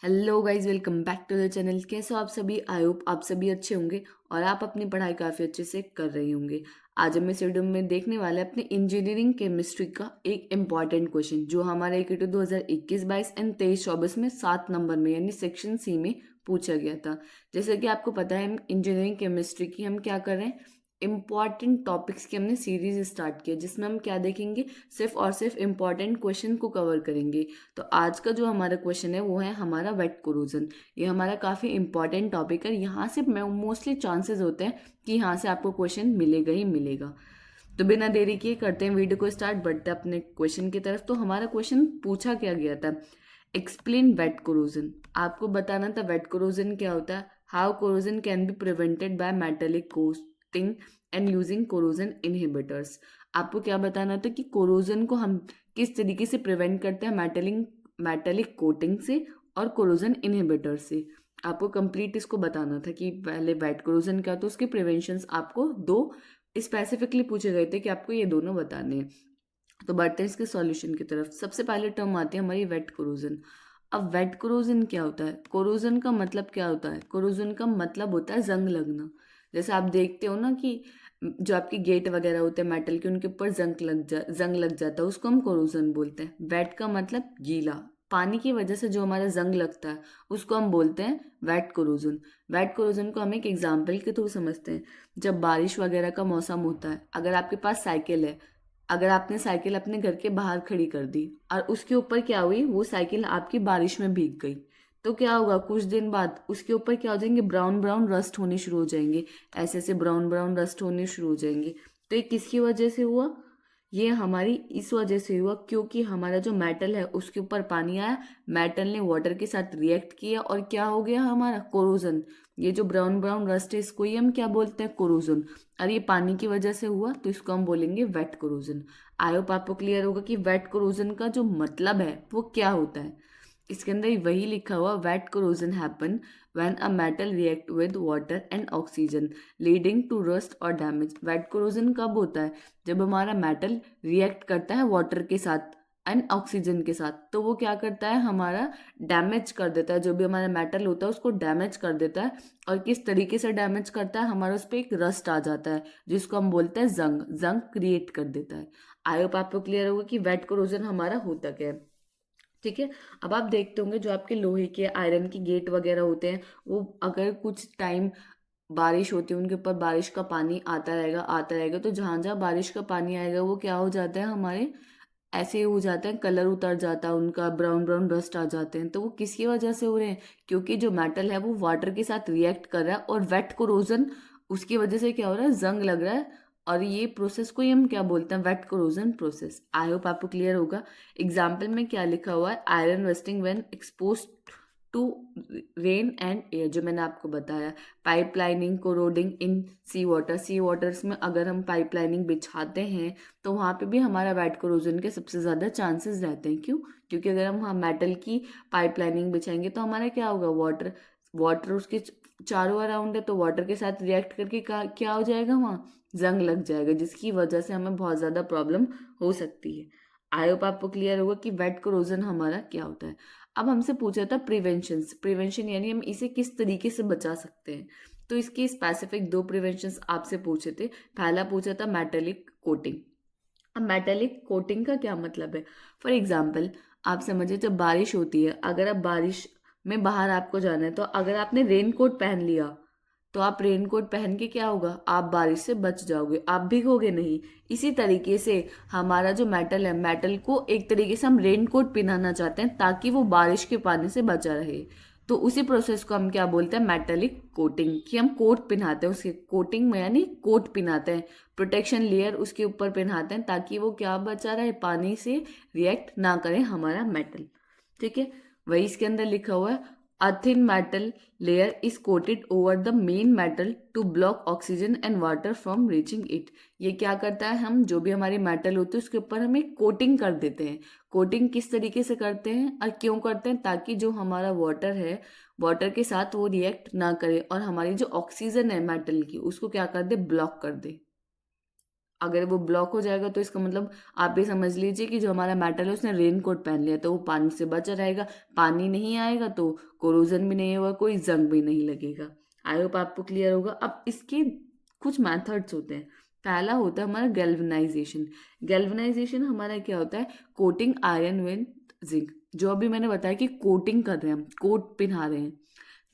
Hello guys, welcome back to the channel. कैसे हो आप सभी? आई होप आप सभी अच्छे होंगे और आप अपनी पढ़ाई काफ़ी अच्छे से कर रहे होंगे। आज हम इस वीडियो में देखने वाले हैं अपने इंजीनियरिंग केमिस्ट्री का एक इम्पॉर्टेंट क्वेश्चन जो हमारे EKT 2021-22 एंड 23-24 में 7 नंबर में यानी सेक्शन सी में पूछा गया था। जैसे कि आपको पता है, हम इंजीनियरिंग केमिस्ट्री की हम क्या कर रहे हैं, इम्पॉर्टेंट टॉपिक्स की हमने सीरीज स्टार्ट किया जिसमें हम क्या देखेंगे, सिर्फ और सिर्फ इम्पॉर्टेंट क्वेश्चन को कवर करेंगे। तो आज का जो हमारा क्वेश्चन है वो है हमारा वेट कोरोजन। ये हमारा काफ़ी इंपॉर्टेंट टॉपिक है। यहाँ से मोस्टली चांसेस होते हैं कि यहाँ से आपको क्वेश्चन मिलेगा ही मिलेगा। तो बिना देरी किए करते हैं वीडियो को स्टार्ट, बढ़ते हैं अपने क्वेश्चन की तरफ। तो हमारा क्वेश्चन पूछा क्या गया था, एक्सप्लेन वेट कोरोजन। आपको बताना था वेट कोरोजन क्या होता है, how corrosion can be prevented by metallic coating and using corrosion inhibitors. आपको क्या बताना था कि कोरोजन को हम किस तरीके से प्रिवेंट करते हैं मेटेलिक कोटिंग से और कोरोजन इनहिबिटर से। आपको कंप्लीट इसको बताना था कि पहले वेट कोरोजन क्या, तो उसके प्रिवेंशंस आपको दो स्पेसिफिकली पूछे गए थे कि आपको ये दोनों बताने हैं। तो बढ़ते हैं इसके सॉल्यूशन की तरफ। सबसे पहले टर्म आती है हमारी वेट कोरोजन। अब वेट कोरोजन क्या होता है, कोरोजन का मतलब क्या होता है, कोरोजन का मतलब होता है जंग लगना। जैसे आप देखते हो ना कि जो आपकी गेट वगैरह होते हैं मेटल के, उनके ऊपर जंग लग जाता है, उसको हम कोरोजन बोलते हैं। वेट का मतलब गीला, पानी की वजह से जो हमारा जंग लगता है उसको हम बोलते हैं वेट कोरोजन। वेट कोरोजन को हम एक एग्जाम्पल के थ्रू समझते हैं। जब बारिश वगैरह का मौसम होता है, अगर आपके पास साइकिल है, अगर आपने साइकिल अपने घर के बाहर खड़ी कर दी और उसके ऊपर क्या हुई, वो साइकिल आपकी बारिश में भीग गई, तो क्या होगा, कुछ दिन बाद उसके ऊपर क्या हो जाएंगे, ब्राउन ब्राउन रस्ट होने शुरू हो जाएंगे। ऐसे ऐसे ब्राउन ब्राउन रस्ट होने शुरू हो जाएंगे। तो ये किसकी वजह से हुआ, ये हमारी इस वजह से हुआ क्योंकि हमारा जो मेटल है उसके ऊपर पानी आया, मेटल ने वाटर के साथ रिएक्ट किया और क्या हो गया हमारा कोरोजन। ये जो ब्राउन ब्राउन रस्ट है इसको ही हम क्या बोलते हैं, कोरोजन। और ये पानी की वजह से हुआ तो इसको हम बोलेंगे वेट कोरोजन। आई होप आपको क्लियर होगा कि वेट कोरोजन का जो मतलब है वो क्या होता है। इसके अंदर वही लिखा हुआ, wet corrosion happen when a metal react with water and oxygen leading to rust और डैमेज। वेट कोरोजन कब होता है, जब हमारा मेटल रिएक्ट करता है वाटर के साथ एंड ऑक्सीजन के साथ, तो वो क्या करता है, हमारा डैमेज कर देता है। जो भी हमारा मेटल होता है उसको डैमेज कर देता है। और किस तरीके से डैमेज करता है, हमारा उस पर एक रस्ट आ जाता है जिसको हम बोलते हैं जंग, जंग क्रिएट कर देता है। आई होप आपको क्लियर होगा कि वेट कोरोजन हमारा होता क्या है। ठीक है। अब आप देखते होंगे जो आपके लोहे के आयरन की गेट वगैरह होते हैं, वो अगर कुछ टाइम बारिश होती है उनके ऊपर बारिश का पानी आता रहेगा, तो जहां जहां बारिश का पानी आएगा वो क्या हो जाता है, हमारे ऐसे ही हो जाता है, कलर उतर जाता है उनका, ब्राउन ब्राउन रस्ट आ जाते हैं। तो वो किसकी वजह से हो रहे हैं, क्योंकि जो मेटल है वो वाटर के साथ रिएक्ट कर रहा है और वेट कोरोजन उसकी वजह से क्या हो रहा है, जंग लग रहा है। और ये प्रोसेस को ही हम क्या बोलते हैं, wet corrosion process. I hope आपको क्लियर होगा। एग्जाम्पल में क्या लिखा हुआ है, iron rusting when expose to rain and air, जो मैंने आपको बताया। Pipelining corroding in sea waters में अगर हम पाइपलाइनिंग बिछाते हैं तो वहाँ पे भी हमारा वेट कोरोजन के सबसे ज़्यादा चांसेस रहते हैं। क्यों? क्योंकि अगर हम मेटल की पाइपलाइनिंग बिछाएंगे तो हमारा क्या होगा, वाटर वाटर उसके चारों अराउंड है, तो वाटर के साथ रिएक्ट करके क्या हो जाएगा, वहाँ जंग लग जाएगा, जिसकी वजह से हमें बहुत ज़्यादा प्रॉब्लम हो सकती है। आई होप आपको क्लियर होगा कि वेट कोरोजन हमारा क्या होता है। अब हमसे पूछा था प्रिवेंशन, प्रिवेंशन यानी हम इसे किस तरीके से बचा सकते हैं। तो इसके स्पेसिफिक दो प्रिवेंशंस आपसे पूछे थे। पहला पूछा था मेटेलिक कोटिंग। अब मेटेलिक कोटिंग का क्या मतलब है, फॉर एग्जाम्पल आप समझिए जब बारिश होती है, अगर आप बारिश में बाहर आपको जाना है, तो अगर आपने रेन कोट पहन लिया तो आप रेन कोट पहन के क्या होगा, आप बारिश से बच जाओगे, आप भीगोगे नहीं। इसी तरीके से हमारा जो मेटल है, मेटल को एक तरीके से हम रेन कोट पहनाना चाहते हैं ताकि वो बारिश के पानी से बचा रहे। तो उसी प्रोसेस को हम क्या बोलते हैं, मेटेलिक कोटिंग, कि हम कोट पहनाते हैं उसके, कोटिंग में यानी कोट पहनाते हैं, प्रोटेक्शन लेयर उसके ऊपर पहनाते हैं ताकि वो क्या बचा रहे, पानी से रिएक्ट ना करे हमारा मेटल। ठीक है। वही इसके अंदर लिखा हुआ है, a thin metal layer is coated over the main metal to block oxygen and water from reaching it। ये क्या करता है, हम जो भी हमारी मेटल होती है उसके ऊपर हम एक कोटिंग कर देते हैं। कोटिंग किस तरीके से करते हैं और क्यों करते हैं, ताकि जो हमारा वाटर है, वाटर के साथ वो रिएक्ट ना करे और हमारी जो ऑक्सीजन है मेटल की उसको क्या कर दे, ब्लॉक कर दे। अगर वो ब्लॉक हो जाएगा तो इसका मतलब आप ये समझ लीजिए कि जो हमारा मेटल है उसने रेन कोट पहन लिया, तो वो पानी से बचा रहेगा। पानी नहीं आएगा तो कोरोजन भी नहीं होगा, कोई जंग भी नहीं लगेगा। आई होप आपको क्लियर होगा। अब इसके कुछ मेथड्स होते हैं। पहला होता है हमारा गैल्वेनाइजेशन। गैल्वेनाइजेशन हमारा क्या होता है, कोटिंग आयरन विद जिंक। जो अभी मैंने बताया कि कोटिंग कर रहे हैं हम, कोट पिन्हा रहे हैं,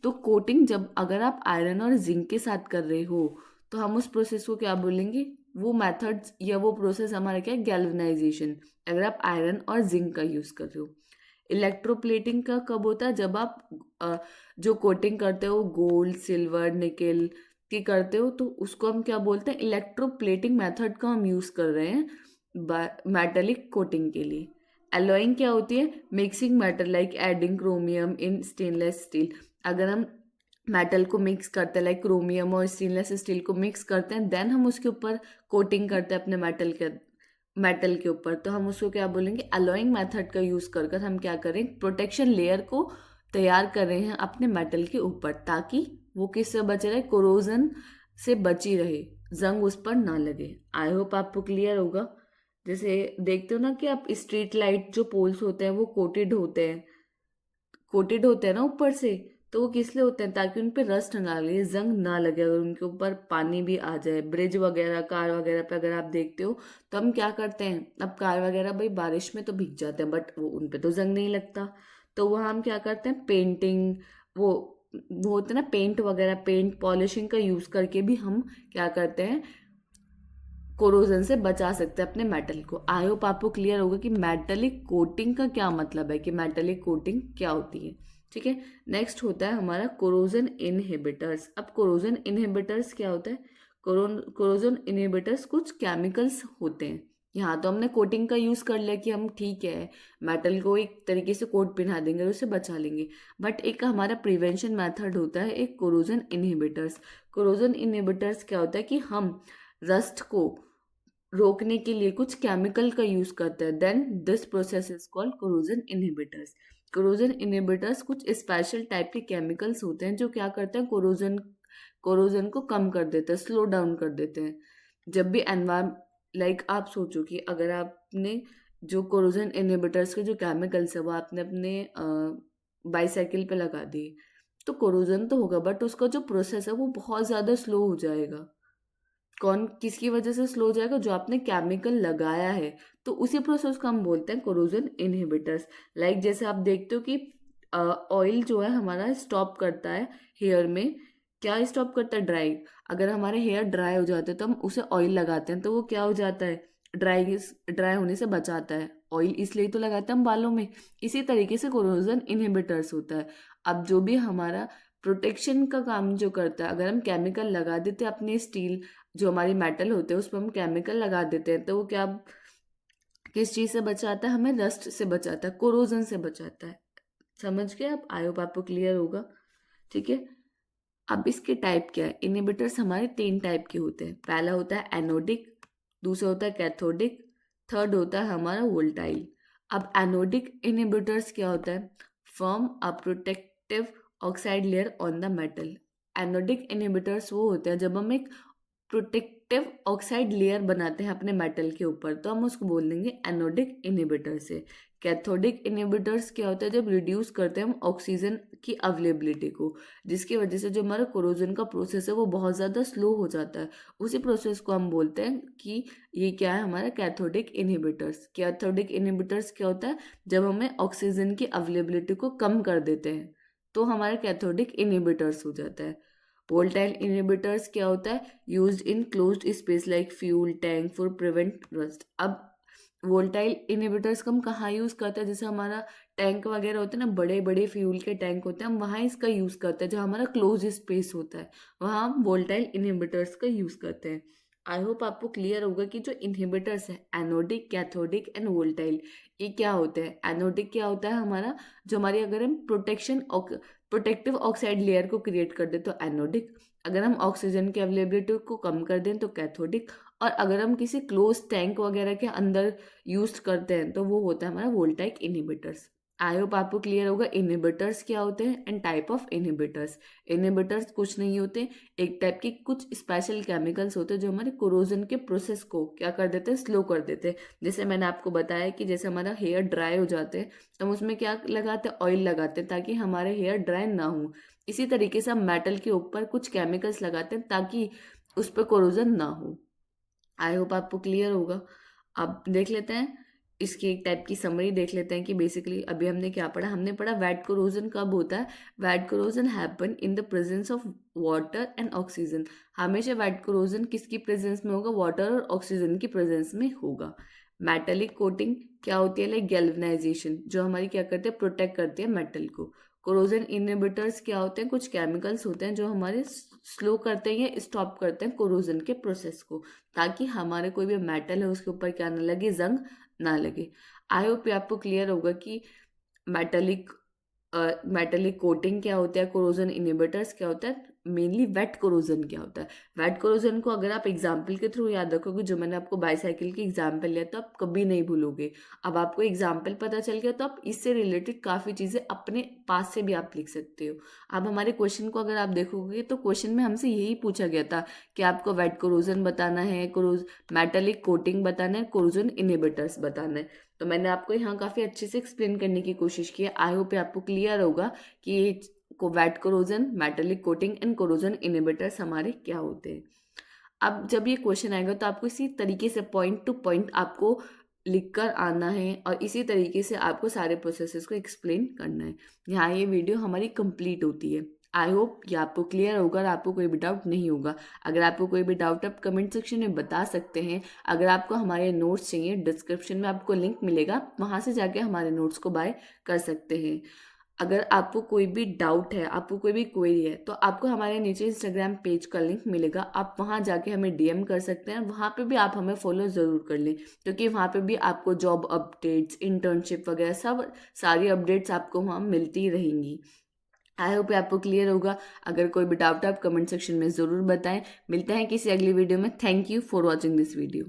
तो कोटिंग जब अगर आप आयरन और जिंक के साथ कर रहे हो तो हम उस प्रोसेस को क्या बोलेंगे, वो मेथड्स या वो प्रोसेस हमारा क्या है, गैल्वेनाइजेशन। अगर आप आयरन और जिंक का यूज कर रहे हो। इलेक्ट्रोप्लेटिंग का कब होता है, जब आप जो कोटिंग करते हो गोल्ड सिल्वर निकेल की करते हो, तो उसको हम क्या बोलते हैं, इलेक्ट्रोप्लेटिंग मेथड का हम यूज कर रहे हैं मेटेलिक कोटिंग के लिए। एलॉइंग क्या होती है, mixing metal like adding chromium इन स्टेनलेस स्टील। अगर हम मेटल को मिक्स करते हैं, लाइक क्रोमियम और स्टेनलेस स्टील को मिक्स करते हैं, देन हम उसके ऊपर कोटिंग करते हैं अपने मेटल के ऊपर, तो हम उसको क्या बोलेंगे, अलॉइंग मेथड का यूज कर कर हम क्या करें, प्रोटेक्शन लेयर को तैयार कर रहे हैं अपने मेटल के ऊपर, ताकि वो किससे बचे रहे, कोरोजन से बची रहे, जंग उस पर ना लगे। आई होप आपको क्लियर होगा। जैसे देखते हो ना कि आप स्ट्रीट लाइट जो पोल्स होते हैं वो कोटेड होते हैं ना ऊपर से, तो वो किस लिए होते हैं, ताकि उन पे रस्ट ना लगे, जंग ना लगे। अगर उनके ऊपर पानी भी आ जाए, ब्रिज वगैरह कार वगैरह पे अगर आप देखते हो, तो हम क्या करते हैं, अब कार वगैरह भाई बारिश में तो भीग जाते हैं, बट वो उन पे तो जंग नहीं लगता। तो वहाँ हम क्या करते हैं, पेंटिंग, वो वो होते हैं ना पेंट वगैरह, पेंट पॉलिशिंग का यूज करके भी हम क्या करते हैं, कोरोजन से बचा सकते हैं अपने मेटल को। आई होप आपको क्लियर होगा कि मेटेलिक कोटिंग का क्या मतलब है, कि मेटेलिक कोटिंग क्या होती है। ठीक है, नेक्स्ट होता है हमारा कोरोजन इनहिबिटर्स। अब कोरोजन इनहिबिटर्स क्या होता है, कोरोजन इनहिबिटर्स कुछ केमिकल्स होते हैं। यहाँ तो हमने कोटिंग का यूज कर लिया कि हम ठीक है मेटल को एक तरीके से कोट पिन्हा देंगे और उसे बचा लेंगे, बट एक हमारा प्रिवेंशन मेथड होता है, एक कोरोजन इनहिबिटर्स। कोरोजन इनहिबिटर्स क्या होता है कि हम रस्ट को रोकने के लिए कुछ केमिकल का यूज करते हैं, then this process is called corrosion inhibitors. Corrosion inhibitors कुछ स्पेशल टाइप के केमिकल्स होते हैं जो क्या करते हैं, कोरोजन कोरोजन को कम कर देते हैं, स्लो डाउन कर देते हैं। जब भी एनवायरमेंट, लाइक आप सोचो कि अगर आपने जो कोरोजन इनहिबिटर्स के जो केमिकल्स है वो आपने अपने बाईसाइकिल पे लगा दिए, तो कोरोजन तो होगा, बट उसका जो प्रोसेस है वो बहुत ज़्यादा स्लो हो जाएगा। कौन किसकी वजह से स्लो हो जाएगा, जो आपने केमिकल लगाया है। तो उसी प्रोसेस को हम बोलते हैं कोरोजन इनहिबिटर्स। लाइक जैसे आप देखते हो कि ऑयल जो है हमारा स्टॉप करता है हेयर में, क्या स्टॉप करता है, ड्राई। अगर हमारे हेयर ड्राई हो जाते हैं तो हम उसे ऑयल लगाते हैं, तो वो क्या हो जाता है, ड्राई ड्राई होने से बचाता है। ऑयल इसलिए तो लगाते हैं हम बालों में। इसी तरीके से कोरोजन इनहिबिटर्स होता है। अब जो भी हमारा प्रोटेक्शन का काम जो करता है, अगर हम केमिकल लगा देते हैं अपने स्टील, जो हमारी मेटल होते हैं उस पर हम केमिकल लगा देते हैं, तो वो क्या, किस चीज़ से बचाता है, हमें रस्ट से बचाता है, कोरोजन से बचाता है। समझ गए आप, आई होप आपको क्लियर होगा। ठीक है, अब इसके टाइप क्या है, इनहिबिटर्स हमारे 3 टाइप के होते हैं। पहला होता है एनोडिक, दूसरा होता है कैथोडिक, थर्ड होता है हमारा वोल्टाइल। अब एनोडिक इनहिबिटर्स क्या होता है, form a protective oxide layer on the metal. Anodic inhibitors वो होते हैं जब हम एक प्रोटेक्टिव ऑक्साइड लेयर बनाते हैं अपने मेटल के ऊपर, तो हम उसको बोल देंगे एनोडिक इनहिबिटर से। कैथोडिक इनहिबिटर्स क्या होता है, जब रिड्यूस करते हैं हम ऑक्सीजन की अवेलेबिलिटी को, जिसकी वजह से जो हमारा कोरोजन का प्रोसेस है वो बहुत ज़्यादा स्लो हो जाता है। उसी प्रोसेस को हम बोलते हैं कि ये क्या है, हमारा कैथोडिक इनहिबिटर्स। कैथोडिक इनहिबिटर्स क्या होता है, जब हमें ऑक्सीजन की अवेलेबिलिटी को कम कर देते हैं, तो हमारा कैथोडिक इनहिबिटर्स हो जाता है। वोल्टाइल इनहिबिटर्स क्या होता है, used in closed space like fuel tank for prevent rust. अब वोल्टाइल इनहिबिटर्स को हम कहाँ यूज़ करते हैं, जैसे हमारा टैंक वगैरह होते हैं ना, बड़े बड़े फ्यूल के टैंक होते हैं, हम वहाँ इसका यूज़ करते हैं। जहाँ हमारा क्लोज स्पेस होता है वहाँ हम वोल्टाइल इनहिबिटर्स का यूज़ करते हैं। आई होप आपको क्लियर होगा कि जो इनहिबिटर्स है एनोडिक कैथोडिक एंड वोल्टाइल, ये क्या होते हैं। एनोडिक क्या होता है हमारा, जो हमारी अगर हम प्रोटेक्टिव ऑक्साइड लेयर को क्रिएट कर दे तो एनोडिक, अगर हम ऑक्सीजन की अवेलेबिलिटी को कम कर दें तो कैथोडिक, और अगर हम किसी क्लोज टैंक वगैरह के अंदर यूज करते हैं तो वो होता है हमारा वोल्टाइक इनहिबिटर्स। आई होप आपको क्लियर होगा इनहिबिटर्स क्या होते हैं and type of inhibitors. Inhibitors कुछ नहीं होते, एक टाइप के कुछ स्पेशल केमिकल्स होते हैं जो हमारे कोरोजन के प्रोसेस को क्या कर देते हैं, स्लो कर देते हैं। जैसे मैंने आपको बताया कि जैसे हमारा हेयर ड्राई हो जाते हैं तो हम उसमें क्या लगाते हैं, ऑयल लगाते हैं ताकि हमारे हेयर ड्राई ना हो। इसी तरीके से हम मेटल के ऊपर कुछ केमिकल्स लगाते हैं ताकि उस पर कोरोजन ना हो। आई होप आपको क्लियर होगा। अब देख लेते हैं इसकी एक टाइप की समरी देख लेते हैं कि बेसिकली अभी हमने क्या पढ़ा। हमने पढ़ा वेट कोरोजन कब होता है। Wet corrosion happen in the presence of water and oxygen. हमेशा वेट कोरोजन किसकी प्रेजेंस में होगा, वाटर और ऑक्सीजन की प्रेजेंस में होगा। मेटेलिक कोटिंग क्या होती है, लाइक गैल्वेनाइजेशन, जो हमारी क्या करते हैं, प्रोटेक्ट करती है मेटल को। कोरोजन इनहिबिटर्स क्या होते हैं, कुछ केमिकल्स होते हैं जो हमारे स्लो करते हैं या स्टॉप करते हैं कोरोजन के प्रोसेस को, ताकि हमारे कोई भी मेटल है उसके ऊपर क्या ना लगे, जंग ना लगे। आई होप आपको क्लियर होगा कि मेटेलिक मेटेलिक कोटिंग क्या होता है, कोरोजन इनहिबिटर्स क्या होता है, मेनली वेट कोरोजन क्या होता है। वेट कोरोजन को अगर आप एग्जाम्पल के थ्रू याद रखोगे, जो मैंने आपको बाईसाइकिल की एग्जाम्पल लिया, तो आप कभी नहीं भूलोगे। अब आपको एग्जाम्पल पता चल गया तो आप इससे रिलेटेड काफ़ी चीज़ें अपने पास से भी आप लिख सकते हो। अब हमारे क्वेश्चन को अगर आप देखोगे तो क्वेश्चन में हमसे यही पूछा गया था कि आपको वेट कोरोजन बताना है, मेटेलिक कोटिंग बताना है, कोरोजन इनहिबिटर्स बताना है। तो मैंने आपको यहाँ काफ़ी अच्छे से एक्सप्लेन करने की कोशिश की है। आई होप आपको क्लियर होगा कि ये wet corrosion, metallic coating and corrosion inhibitors हमारे क्या होते हैं। अब जब ये क्वेश्चन आएगा तो आपको इसी तरीके से पॉइंट टू पॉइंट आपको लिख कर आना है और इसी तरीके से आपको सारे प्रोसेसेस को एक्सप्लेन करना है। यहाँ ये वीडियो हमारी कंप्लीट होती है। आई होप ये आपको क्लियर होगा और आपको कोई भी डाउट नहीं होगा। अगर आपको कोई भी डाउट आप कमेंट सेक्शन में बता सकते हैं। अगर आपको हमारे नोट्स चाहिए, डिस्क्रिप्शन में आपको लिंक मिलेगा, वहाँ से जाके हमारे नोट्स को बाय कर सकते हैं। अगर आपको कोई भी डाउट है, आपको कोई भी क्वेरी है, तो आपको हमारे नीचे इंस्टाग्राम पेज का लिंक मिलेगा, आप वहाँ जाके हमें डीएम कर सकते हैं। वहाँ पे भी आप हमें फॉलो ज़रूर कर लें, क्योंकि वहाँ पे भी आपको जॉब अपडेट्स, इंटर्नशिप वगैरह सब सारी अपडेट्स आपको वहाँ मिलती रहेंगी। आई होप आपको क्लियर होगा। अगर कोई भी डाउट है आप कमेंट सेक्शन में ज़रूर बताएं। मिलते हैं किसी अगली वीडियो में। Thank you for watching this video.